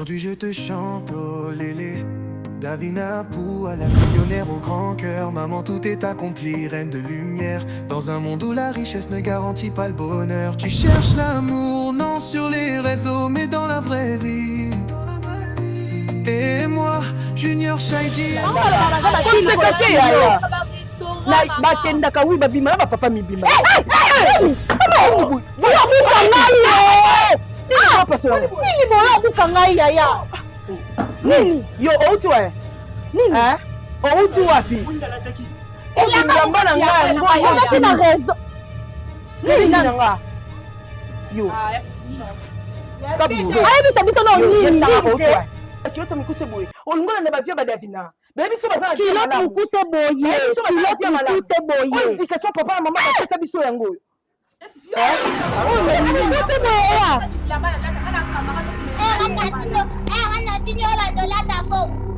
Aujourd'hui je te chante, oh lélé. Davina Pou à la millionnaire au grand cœur. Maman, tout est accompli, reine de lumière. Dans un monde où la richesse ne garantit pas le bonheur. Tu cherches l'amour, non sur les réseaux, mais dans la vraie vie. Et moi, Junior Shaidi. bakendaka wi babima na bapapa mibima nini boyo buka ngai yaya nini yo outi wa nini outi wapi obingamba na ngai ngoti na rezo nini nanga yo ayebisa biso na nini kiloto mikuse boye olingona na bavia badavina baby so bazana kiloto mikuse boye kiloto mikuse boye indication papa na mama bapesa biso yango mikuse boye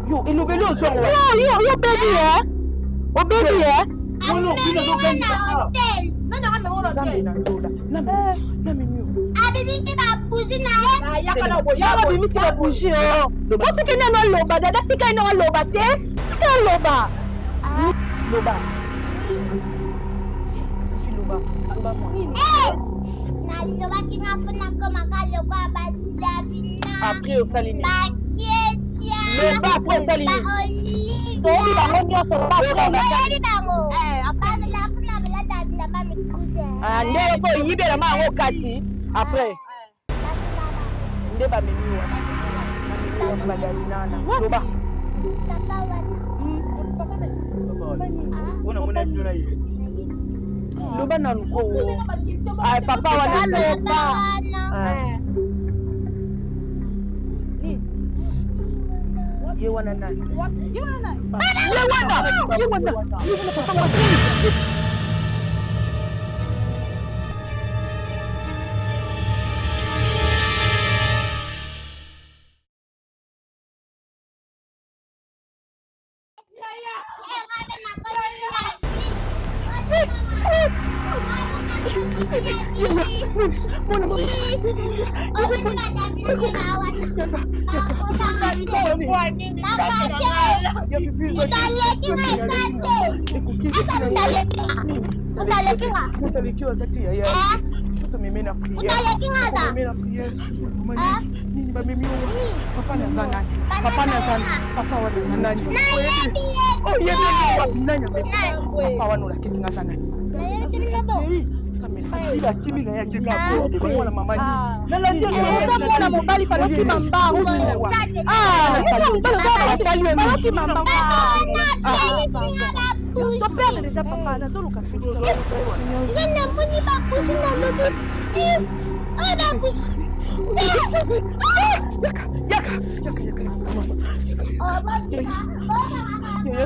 yo elobeli ozwango yo baby o baby abimisi babuji na ye abimisi babuji otiki nano aloba dada tika ino aloba te tika aloba loba nalobaki ngafuna komaka lokwa badavina après osalini baketia loba après osalini toyebi bango nyonso oyebi bango bamelakuna beladavina bamikuze nde po oyibelama yango kati après nde bamemi wana badavinana loba loba nanuko papa wana loba ye wana nani ye wana papa mwana mobali panoki mambango toperde déjà papa na toluka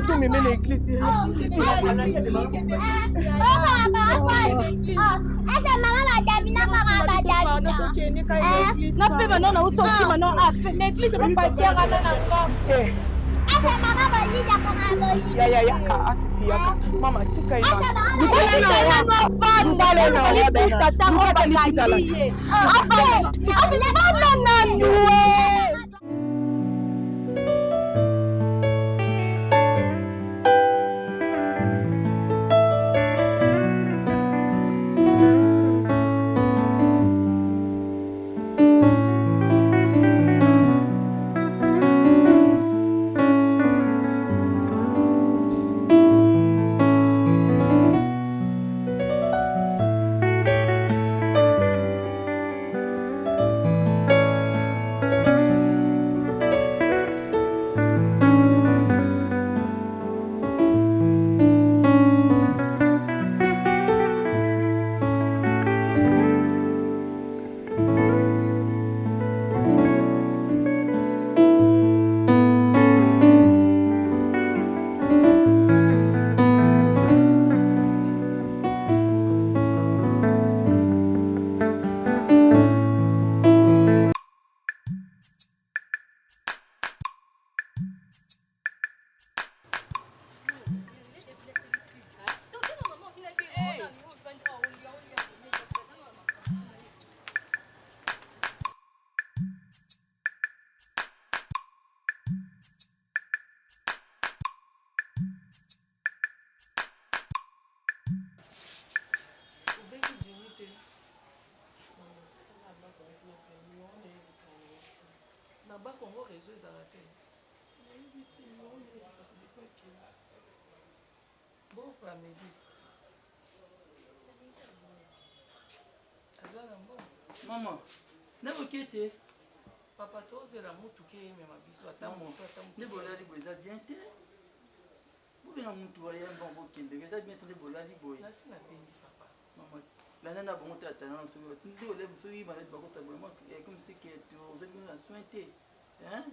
tumeme na eglise nape bano na utokima no na eglise bapasiaka na yaka afifi yaka mama tika bas Congo réseau ezalaka te boka medi azwaka mbongo Maman, naboki te. papa tozela motuka emema biso ata moto ata Ne bolali boye eza bien te. Bobenga mutu waya mbongo bokende eza bien te nde bolali boye. nasi nabengi papa Maman, landa na bongo te atana soki nde olevu soki maladi bakota vraiment comme si que ozali na soin te. Hein?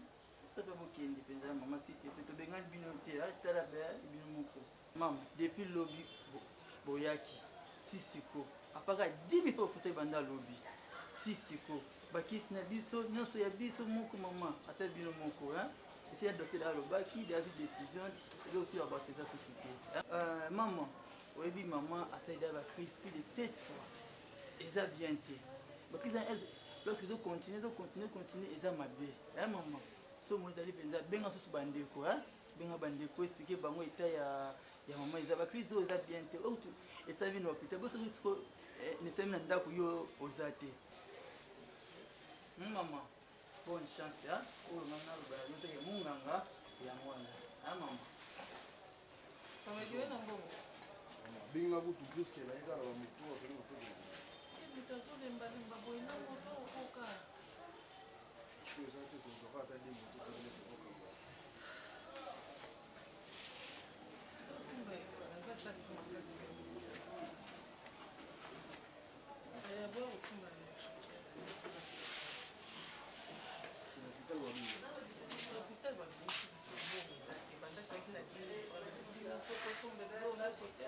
Ça peut bokende penza maman si te tobengani bino te tala be bino moko. Maman, depuis lobby boyaki sisiko apaka 10 000 pour foto banda lobby. Sisiko bakisi na biso nyonso ya biso moko mama ata bino moko hein esi ya docteur alobaki de avi décision eza aussi abaseza société maman oyebi maman asaida bacrise plus de 7 fois eza bien te bacrise lorsque ezocontinue eza mabe maman so mo ezali mpenza benga susu bandeko benga bandeko explike bango eta ya mama eza bacrise oyo eza bien te esali na hôpital boso nesali na ndako yo oza te maman, bonne chance, hein? Oh, maman, nous sommes mon ganga, et à moi, hein, maman. Ça va jouer dans bon. Bien là, vous tout plus que là, il y a la moto, on fait moto. Et tu as sur les balles, baboy, non, moto, au coca. Je suis sûr que tu auras atteint des motos, tu vas les faire comme ça. C'est vrai, ça chasse ma place. Et à boire aussi, ma l'hôpital va beaucoup bandaki na dipokosombe ordonnance te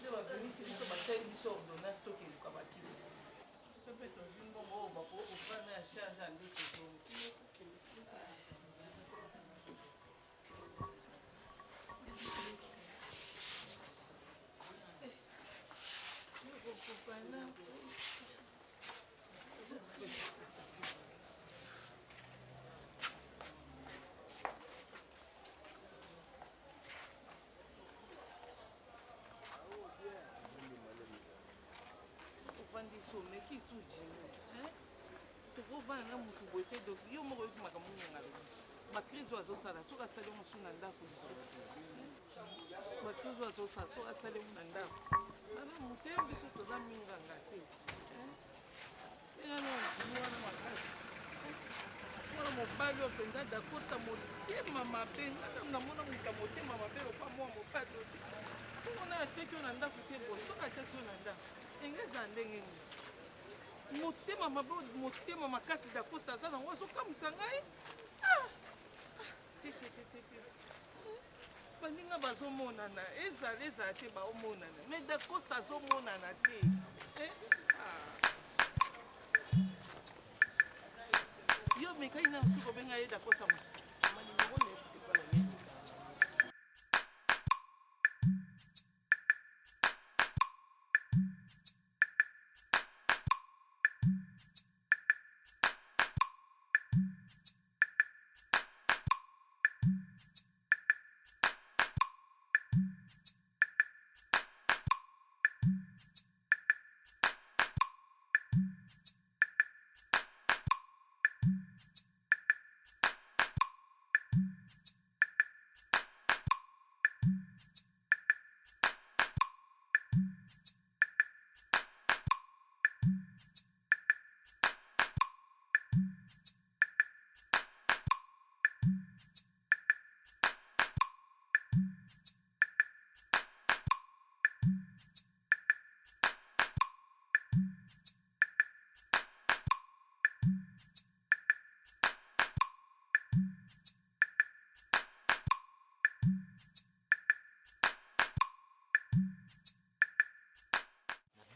nde babimisi biso basali biso ordonnance toke eluka bakisi so mpe tozwi mbongo oyo bakokofana ya charge ya ndeko okokopana so meki suji tokovana na motu boye te donc yo moko oyoki makambo nyonga lobi bacrise oyo azosala soki asali mosu na ndako bacrise oyo azosala soki asali mo na ndako ana moteya biso toza minganga te engana ondimi wana makasi wana mobali oyo mpenza dakosta motema mabe namona moto motema mabe lopa mwa mobali ote mpona atiaki yo na ndako te bo soki atiaki yo na ndako enge eza ndenge nini motema mabe motema makasi dakosta aza nango azokamwisa ngai baninga bazomonana ezala te baomonana mais dakosta azomonana te yo mekai na mosu kobenga ye dakosta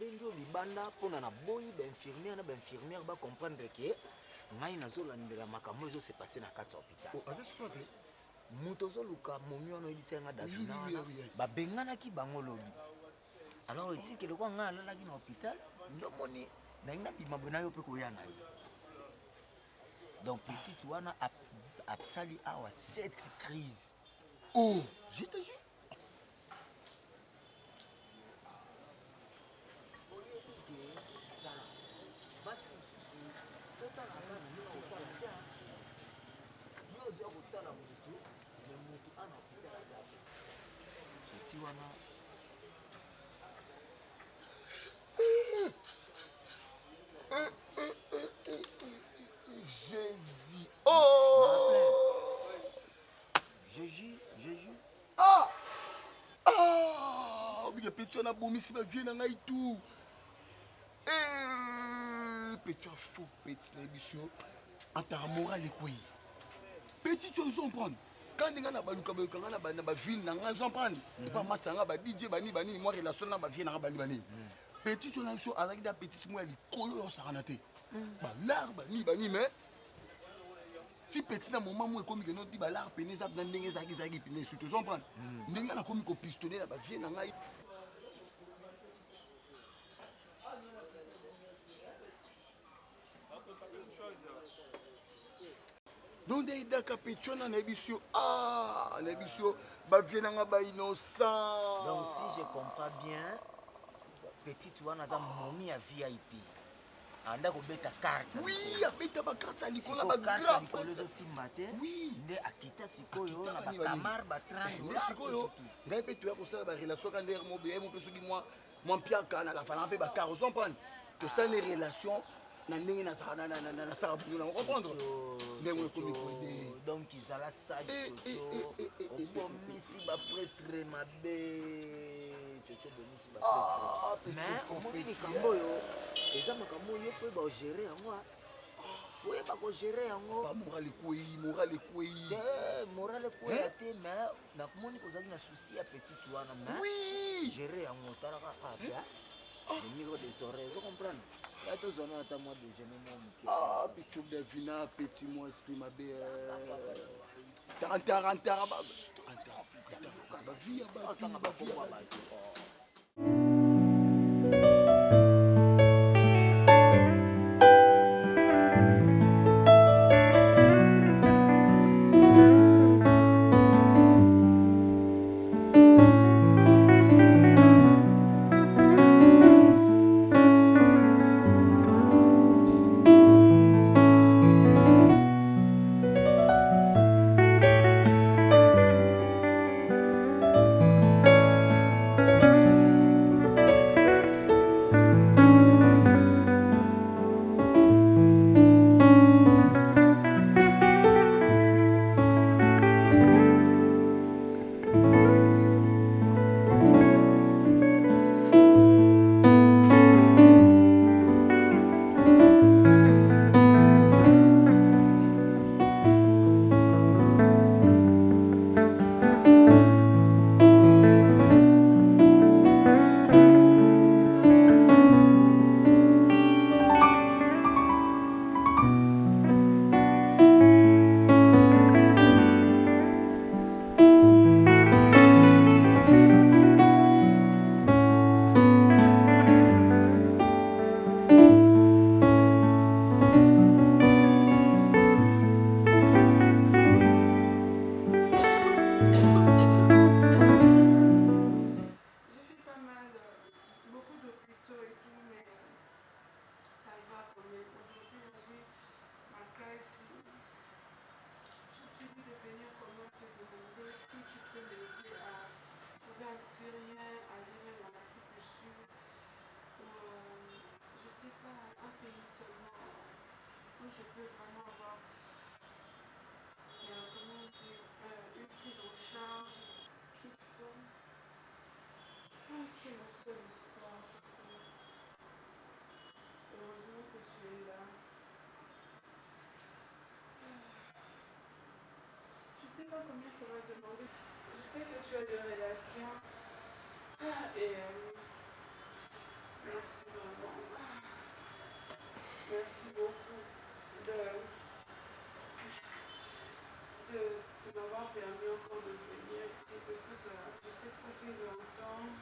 bengi oyo libanda mpona na boyi bainfirmière na bainfirmière bacomprendre ke ngai nazolandela makambo se passe na kati ya hôpital moto ozoluka momi wana oyebisa yanga davina wana babenganaki bango lobi alors etike lokwa ngai alalaki na hôpital ndomoni nangi nabima boye na yo mpe koya na yo donc petite wana asali awa 7 crise je te jure basi mosusu totala nga na nina otala te petit wana. Jésus. Oh! Jésus. Ah! Ah! Mais petit on a boumi si ma vie n'a tout. Petit faux petit l'émission. En ta morale quoi? Petit tu nous en prendre. Quand on a baluka na ba ville na nga prendre. Et pas master nga ba DJ bani moi relation na ba vie na bani. Petit tu na show avec da petit moi li kolo ça ranaté. Ba l'arbre bani mais si petit na moment moi comme que non di ba l'arbre pené ça dans ndenge zaki pené surtout on prendre. Ndenge na comme ko pistonner na ba vie na nga. Donc des capitons en émission en émission ba viennanga ba innocent. Donc si je comprends bien, petit wana za momi ya VIP. Anda ko beta carte. Oui, a beta ba carte alikola ba carte grand. alikola zo simate. Oui. Nde akita sikoyo na ba kamar ba 30. Nde sikoyo. Ngai pe tu ya ko sala ba relation quand der mo be mo pe soki moi piaka na la fala pe parce que on prend. To ça les relations na ndenge na sa na sa na comprendre. Donc ils allaient ça bomisi ba prêtre mabe chocho bomisi ba prêtre mais omoni likambo yo eza makambo yo fo ba gérer yango fo ba ko gérer yango pas morale quoi morale quoi te mais na komoni kozali na souci ya petit wana mais oui gérer yango tala ka bien le niveau des oreilles vous comprenez. Ah, petit de vina, petit moi, esprit ma belle. Combien ça va demander. Je sais que tu as des relations et merci vraiment. Merci beaucoup de m'avoir permis encore de venir ici parce que ça, je sais que ça fait longtemps.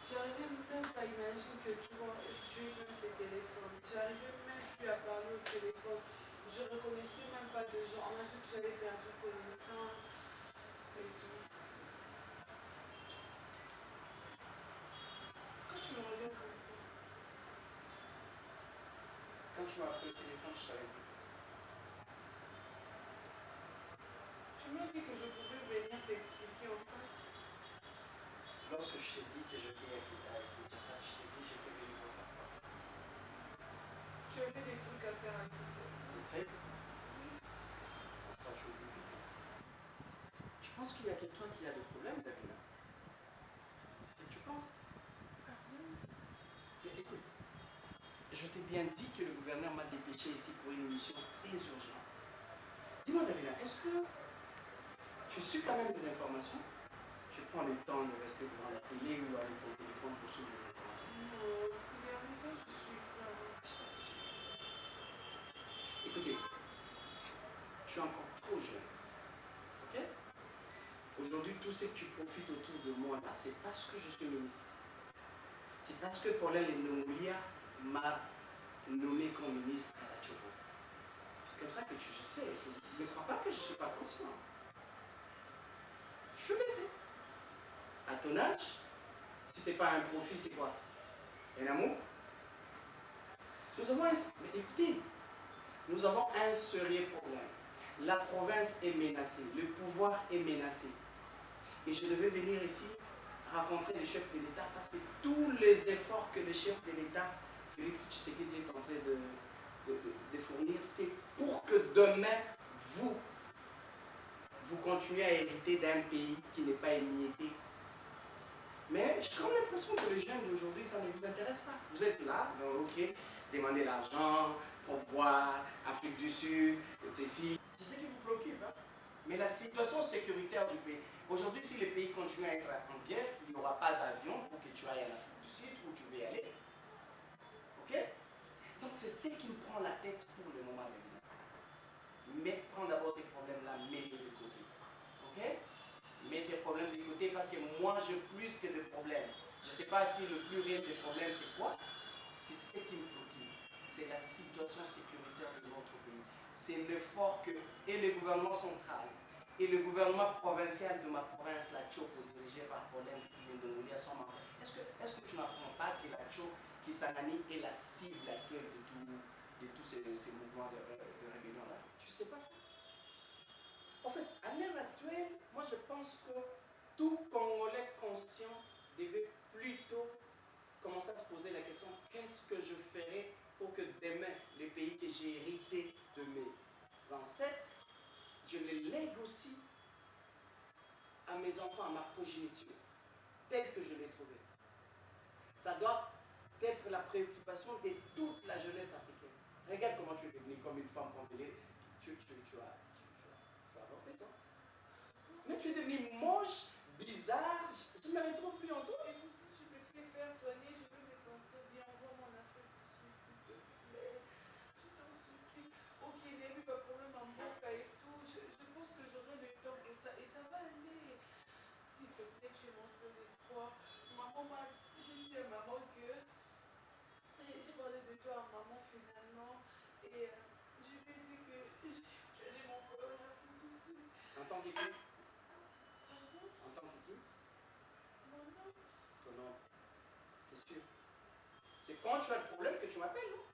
J'arrivais même pas à imaginer que tu vois, j'utilise même ces téléphones. J'arrivais même plus à parler au téléphone. Je reconnaissais même pas de gens. On a dit que j'avais perdu connaissance et tout. Quand tu me regardes comme ça. Quand tu m'as appelé au téléphone, je savais plus. Tu m'as dit que je pouvais venir t'expliquer en face. Lorsque je t'ai dit que j'étais à Kinshasa, je t'ai dit que j'étais venu pour faire quoi? Tu avais des trucs à faire à Kinshasa. Des trucs? Pourtant, je oublie vite. Tu penses qu'il y a que toi qui a des problèmes, Davina? C'est ce que tu penses? Mais écoute, je t'ai bien dit que le gouverneur m'a dépêché ici pour une mission très urgente. Dis-moi, Davina, est-ce que tu suis quand même des informations? Tu prends le temps de rester devant la télé ou avec ton téléphone pour suivre les informations? Non, ces derniers temps, je suis pas. Écoutez, je suis encore trop jeune. Ok? Aujourd'hui, tout ce que tu profites autour de moi là, c'est parce que je suis ministre. C'est parce que Paulin Ndongolia m'a nommé comme ministre à la Tchopo. C'est comme ça que je sais. Tu ne crois pas que je ne suis pas conscient. Je suis laissé. À ton âge, si ce n'est pas un profit, c'est quoi? Un amour? Nous avons mais écoutez, nous avons un sérieux problème. La province est menacée, le pouvoir est menacé. Et je devais venir ici rencontrer le chef de l'État parce que tous les efforts que le chef de l'État, Félix Tshisekedi, est en train de fournir, c'est pour que demain, vous continuez à hériter d'un pays qui n'est pas émietté. Mais j'ai comme l'impression que les jeunes d'aujourd'hui, ça ne vous intéresse pas. Vous êtes là, donc, ok, demandez l'argent, pour boire, Afrique du Sud, ceci. C'est ce qui vous préoccupe. Hein? Mais la situation sécuritaire du pays. Aujourd'hui, si le pays continue à être en guerre, il n'y aura pas d'avion pour que tu ailles en Afrique du Sud où tu veux y aller. Ok? Donc c'est ce qui me prend la tête pour le moment. Mais prends d'abord tes problèmes là, mets-les de côté. Ok? Mets tes problèmes de côté parce que moi j'ai plus que des problèmes. Je ne sais pas si le plus réel des problèmes c'est quoi. C'est ce qui me préoccupe. C'est la situation sécuritaire de notre pays. C'est l'effort que et le gouvernement central et le gouvernement provincial de ma province, la Tchopo, dirigé par Paulin Ndongolia, sont en train. Est-ce que tu n'apprends pas que la Tchopo Kisangani est la cible actuelle de tous ces mouvements de rébellion-là? Tu ne sais pas ça? En fait, à l'heure actuelle, moi je pense que tout Congolais conscient devait plutôt commencer à se poser la question, qu'est-ce que je ferai pour que demain, les pays que j'ai hérités de mes ancêtres, je les lègue aussi à mes enfants, à ma progéniture, telle que je l'ai trouvée. Ça doit être la préoccupation de toute la jeunesse africaine. Regarde comment tu es devenue comme une femme congolaise. Tu as avorté, toi. Mais tu es devenue moche, bizarre. Je ne me retrouve plus en toi. Écoute, si tu me fais faire soigner, je veux me sentir bien. Envoie mon affaire tout de suite, s'il te plaît. Je t'en supplie. Ok, il n'y a eu pas de problème à Mboka et tout. Je pense que j'aurai le temps pour ça. Et ça va aller. S'il te plaît, tu es mon seul espoir. J'ai dit à maman que j'ai parlé de toi à maman finalement. Et je lui ai dit que tu allais m'envoyer la fin du Sud. En tant que qui? Pardon? En tant que qui? Mon nom? Ton nom. T'es sûr? C'est quand tu as le problème que tu m'appelles, non?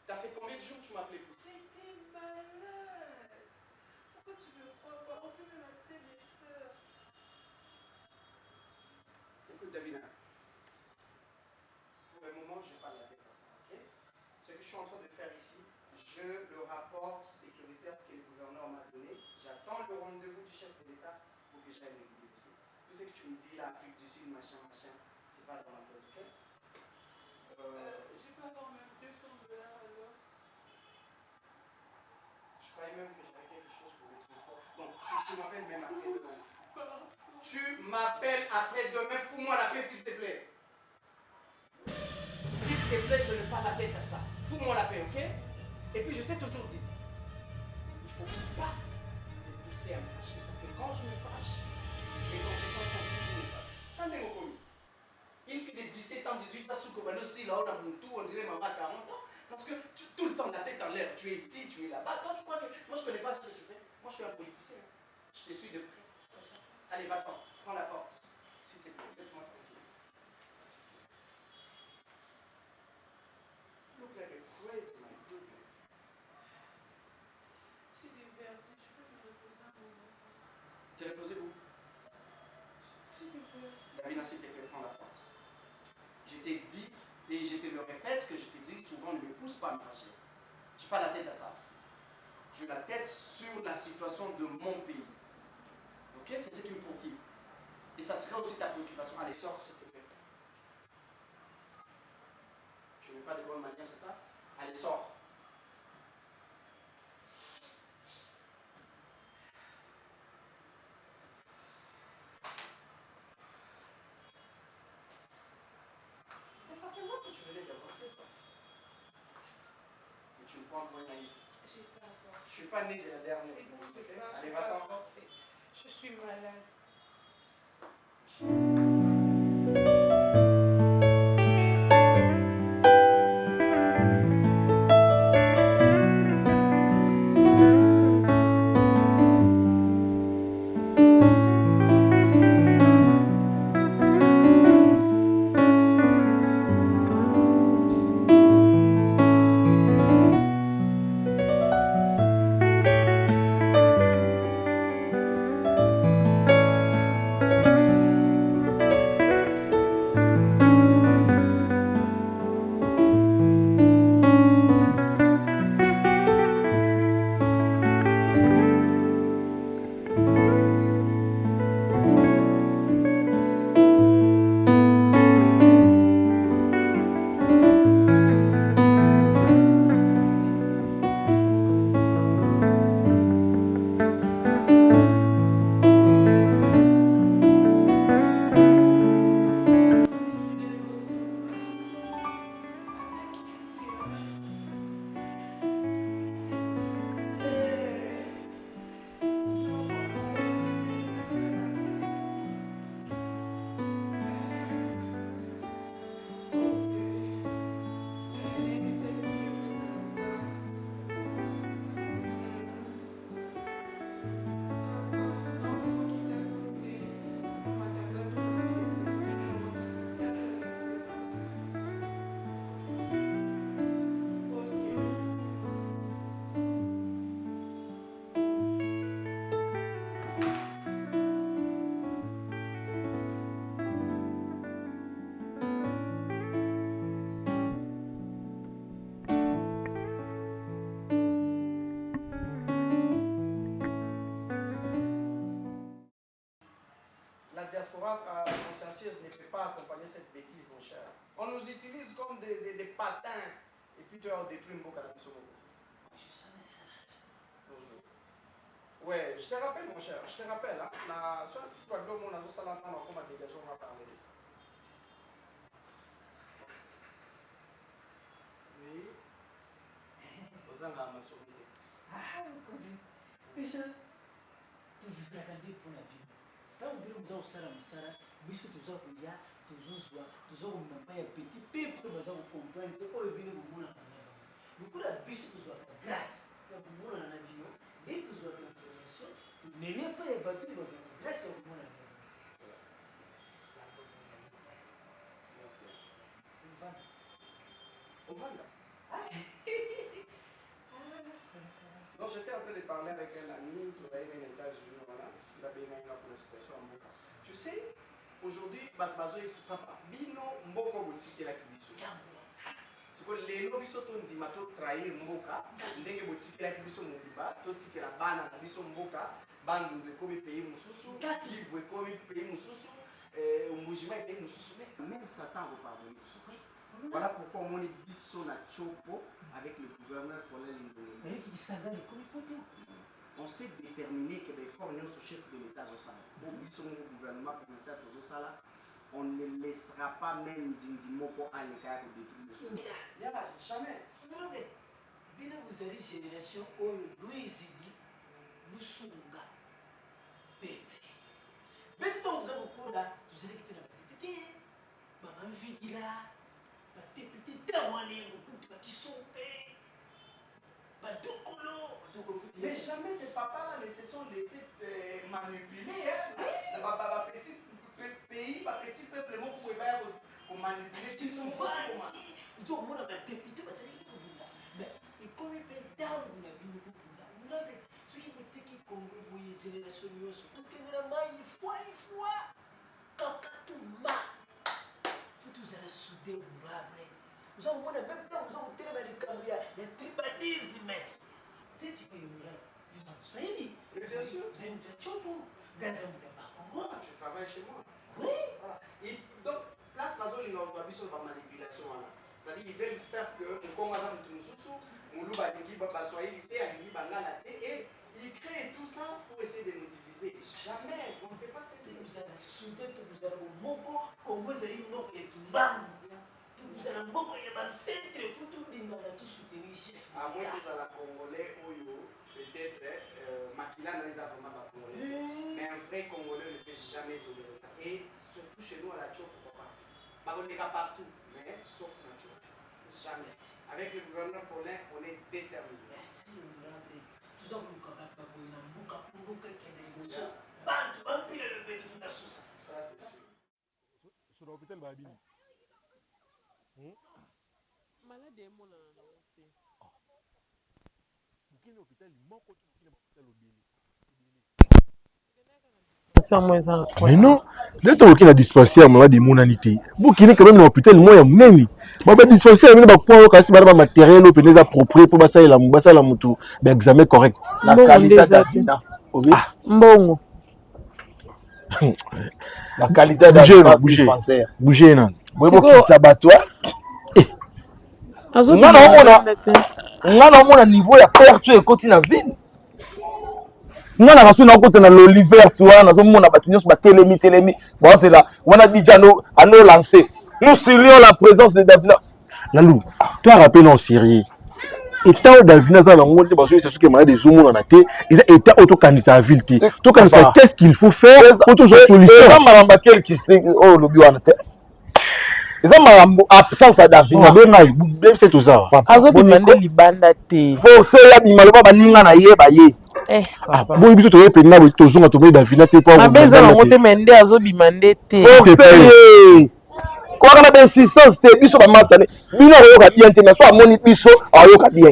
T'as fait combien de jours que tu m'appelais plus? J'étais malade. Pourquoi tu ne crois pas? On peut même appeler mes soeurs. Écoute, Davina. Pour le moment, je n'ai pas la tête à ça, ok? Ce que je suis en train de faire ici, le rapport sécuritaire que le gouverneur m'a donné, j'attends le rendez-vous du chef de l'État pour que j'aille le négocier. Tout ce que tu me dis là, Afrique du Sud, machin, c'est pas dans ma tête, ok? Je peux avoir même $200 alors. Je croyais même que j'avais quelque chose pour le transport. Donc, tu m'appelles même après demain. Tu m'appelles après demain, fous-moi la paix s'il te plaît. S'il te plaît, je n'ai pas la tête à ça. Fous-moi la paix, ok? Et puis je t'ai toujours dit, il ne faut pas me pousser à me fâcher. Parce que quand je me fâche, les conséquences sont plus néfastes. Attendez, mon commis. Une fille de 17 ans, 18 ans, sous aussi là, on a mon tour, on dirait maman à 40 ans. Parce que tout le temps la tête en l'air, tu es ici, tu es là-bas. Toi, tu crois que. Moi, je ne connais pas ce que tu fais. Moi, je suis un politicien. Je te suis de près. Comme ça. Allez, va-t'en. Prends la porte. S'il te plaît, laisse-moi tranquille. Look like a crazy, my goodness. J'ai des vertiges, je peux me reposer un moment. T'es reposé où? J'ai des vertiges. Davina, s'il te plaît, prends la porte. Je t'ai dit, et je te le répète, que je te dis souvent, ne me pousse pas à me fâcher. Je n'ai pas la tête à ça. J'ai la tête sur la situation de mon pays. Ok? C'est ce qui me préoccupe. Et ça serait aussi ta préoccupation. Allez, sors, s'il te plaît. Tu n'es pas de bonne manière, c'est ça? Allez, sors. Mais ça, c'est moi que tu venais d'avoir fait, toi. Mais tu me prends pour un naïf. J'ai pas avorté. Je suis pas né de la dernière. C'est bon, Ok? j'ai pas Allez, va-t'en. avorté. Je suis malade. La diaspora consciencieuse ne peut pas accompagner cette bêtise, mon cher. On nous utilise comme des patins. Et puis tu as détruit Mboka dans ce moment. Ouais, je te rappelle, mon cher, je te rappelle. Hein, la soeur, si tu as deux mots, on a juste à l'entendre, on va dégager, on va parler de ça. Oui. Aux angles à ma sourité. Ah, déjà, tu vivras pour la Bible. Quand vous avez ça, biso tuza kuya tuzuzwa tuza kumamba ya petit peuple baza comprendre que oyo bino kumona kana lukula biso tuzwa grâce ya kumona na bino et tuzwa information nene pa ya batu ba grâce ya kumona na On va là. Non, j'étais en train de parler avec un ami qui travaille aux États-Unis, voilà. Il a bien eu la situation en Mboka. Tu sais, aujourd'hui, Batbazo et Papa, Bino Mboko boutique la Kibiso. C'est que les nobiso ton dimato trahir Mboka, ndenge boutique la Kibiso Moubiba, toti que la bana na biso Mboka, bandu de comme pays Moussoussou, qui veut comme pays Moussoussou, Mbujima et pays Moussoussou, même Satan va pardonner. Voilà pourquoi on est biso na chopo avec le gouverneur pour les on s'est déterminé que les forces sont chef de l'État Zosala. Au gouvernement pour commencer à Zosala, on ne laissera pas même Dindimoko à l'écart de détruire le sol. Jamais. Bien vous avez génération où Louis dit Lusunga. Bébé. Mais tout le temps vous avez là, vous allez quitter la député. Maman vidi là. La député témoigner au qui sont payés. Mais jamais ces papas-là ne se sont laissés manipuler. Hein? Petit pays, petit peuple, pour manipuler. Ils sont vendus. Ils ont mon député parce que mais comme il peut dans une abîme nous l'avons ce qui veut dire que Congo génération surtout que la maille fois quand tout Vous avez même temps, vous avez tellement de camps, il y a tribalisme. Dès que vous avez Swahili. Bien sûr. Vous avez un chopo. Gaza, vous n'avez pas Congo. Je travaille chez moi. Oui. Voilà. Et donc, place la zone, il y a une manipulation. C'est-à-dire qu'ils veulent faire que le Congo a un sous Moulouba Niki Baba Swahili, et ils créent tout ça pour essayer de nous diviser. Jamais. On ne peut pas s'aider. Vous avez soudé, vous avez un moko, Congo, vous avez une moko et tout bam. Vous avez un moko et un centre pour tout soutenir chef. À moins que ça la Congolais, peut-être, Makila n'a pas vraiment Congolais. Mais un vrai Congolais ne peut jamais tolérer ça. Et surtout chez nous à la Tchop, papa. Pas qu'on est partout, mais sauf la Tchop. Jamais. Avec le gouverneur Paulin, on est déterminé. Merci, honorable. Tout ça, vous ne pouvez pas une bouca pour vous qui est des besoins. Bantu, empire le bête de toute la sauce. Ça, c'est sûr. Sur l'hôpital, Babini. Malade est mon annoncé. Bukini hôpital, il manque au hôpital au Béni. Mais non, dès que la dispensaire malade de mon anité. Bukini quand même l'hôpital moi ya muneni. Ba dispensaire mais ba quoi kasi ba matériel au pénèse approprié pour basa la mutu ba examen correct. La qualité d'afina. Mbongo. La qualité d'afina dispensaire. Bouger non. Moi bo kitsa batwa. On a niveau ya perte et continue à ville. On a reçu na côté na l'Oliver tu vois na zomona batunyos ba telemi bon c'est là on a dit Jano à nous lancer nous saluons la présence de Davina Lalou toi rappelle en Syrie état Davina ça la monte parce que c'est ce que malade des zoomons en a été ils étaient auto candidat à ville tout comme ça qu'est-ce qu'il faut faire pour toujours solution ça maramba quel qui oh le bio en tête ils ont maramba absence à Davina bien c'est tout ça azo demander libanda te forcer ya bimaloba baninga na yeba ye bon biso toye penna bo tozonga tomé Davina te pas abeza na mote mende azo bimande te forcer quoi kana ben insistance te biso ba masane bino yoka bien te na so amoni biso ayoka bien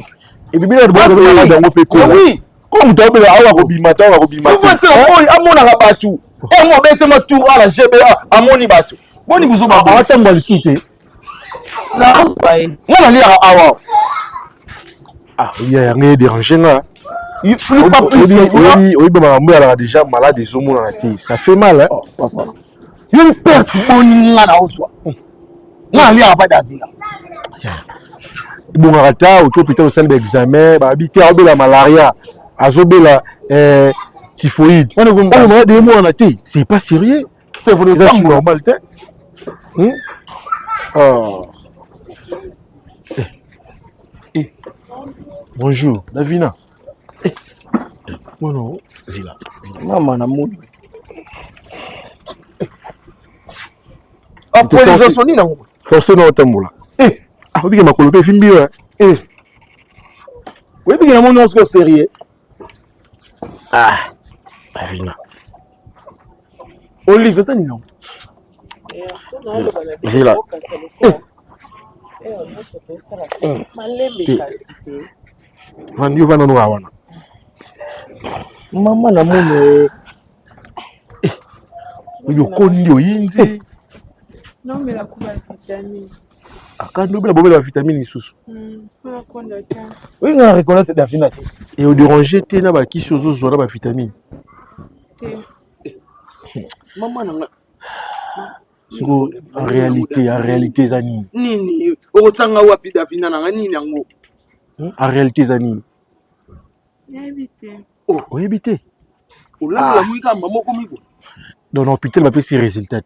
et bibino de bon na dango pe ko oui comme to be awa ko bimata awa ko bimata vous êtes là amona ka batu et moi bete ma tour à la GBA amoni batu boni buzo ba atambo lisute na pai ngona li awa il y a rien dérangé là. Il faut pas plus oui bah déjà malade des homos dans la tête ça fait mal hein il y a une perte bonne là na oswa na li aba davila bon rata au hôpital au centre d'examen ba habiter à la malaria azobela typhoïde on est malade des mots dans la tête c'est pas sérieux c'est vraiment normal bonjour Davina. Non, Zila. Maman, amour. Après les insomnies, non. Forcément, au tamboula. Ah, oui, ma colonie est bien. Oui, bien, mon nom est sérieux. Ah, Davina. Olive, c'est non. Zila. Vandio va nous avoir. Maman na mone yo kondio yinzi non mais la kuba vitamine akando bela bobela vitamine isusu la konda ta oui nga reconnaître Davina et au déranger te na ba kiso zo zo na ba vitamine Maman na siko en réalité zani nini otsanga wapi Davina na nini yango en réalité zani éviter oh éviter olala mwika mamoko mibo dans l'hôpital va faire ses résultats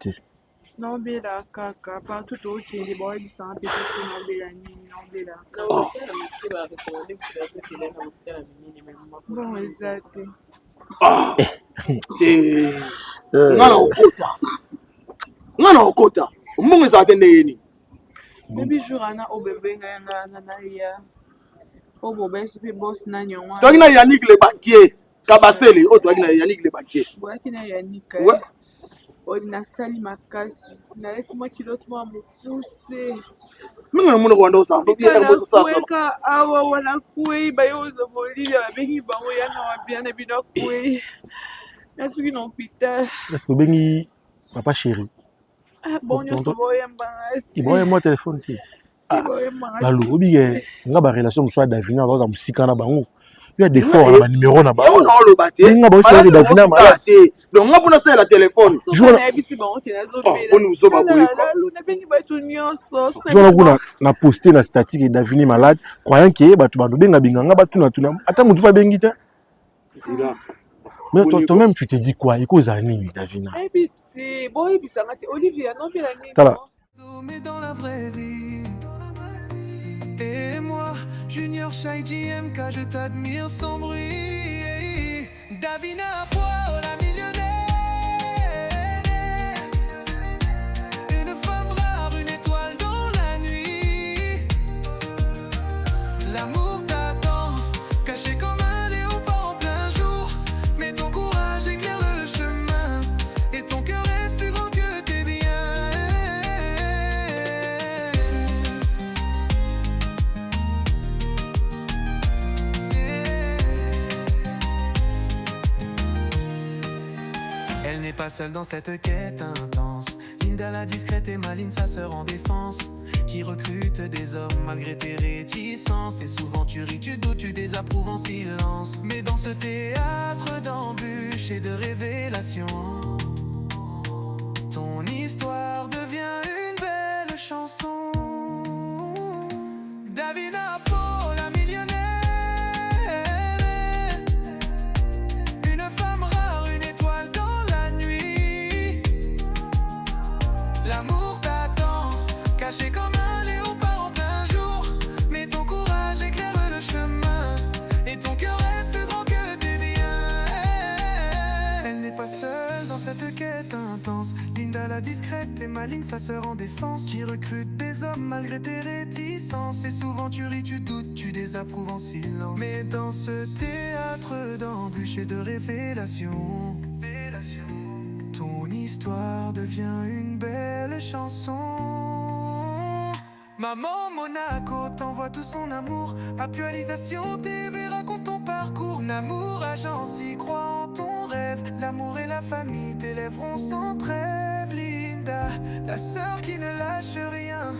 non bela kaka partout au kindi boy bisa un petit peu non bela ni non bela bon exact ngana okota umungu za tendeni depuis jour ana obebe ngana na ya obo besi pe boss na nyonwa toi na Yannick le banquier kabasele o toi na Yannick le banquier boy kina Yannick na sali makasi na laisse moi kilote moi me pousser minga muno kwanda usanga bien ko sasa ka awa wala kuei bayozo bolile babengi bango yana wa bien bino kuei na suki na hôpital est-ce que bengi papa chéri bon yo so boyemba il boye moi téléphone qui balobi ke nga ba relation mosusu ya Davina baza mosika na bango yo des fois na ba numéro na bango on a le batté nga ba so Davina malade donc nga pona ça la téléphone jour na poster na statique et Davina malade croyant que batu bandu benga binganga batuna tuna ata mutu pa bengi te mais toi-même tu te dis quoi iko zani Davina Mais dans la vraie vie. Et moi, Junior Shaiji MK, je t'admire sans bruit. Davina Poire, la millionnaire. Une femme rare, une étoile dans la nuit. L'amour t'attend, caché comme un léopard en plein jour. Mais ton courage éclaire le chemin. Et ton cœur reste plus grand que tes biens. Elle n'est pas seule dans cette quête intense. Linda la discrète et Maline sa sœur en défense, qui recrute des hommes malgré tes réticences. Et souvent tu ris, tu doutes, tu désapprouves en silence. Mais dans ce théâtre d'embûches et de révélations, ton histoire devient une belle chanson. Davina Poire, la millionnaire. Une femme rare, une étoile dans la nuit. L'amour t'attend, caché comme un léopard en plein jour. Mais ton courage éclaire le chemin. Et ton cœur reste plus grand que tes biens. Elle n'est pas seule dans cette quête intense. Linda la discrète et Maline sa sœur en défense, qui recrute des hommes malgré tes réticences. Et souvent tu ris, tu doutes, tu désapprouves en silence. Mais dans ce théâtre d'embûches et de révélations, ton histoire devient une belle chanson. Maman Monaco t'envoie tout son amour. Actualisation TV raconte ton parcours. Namour agence y croit en ton rêve. L'amour et la famille t'élèveront sans trêve. Linda, la sœur qui ne lâche rien.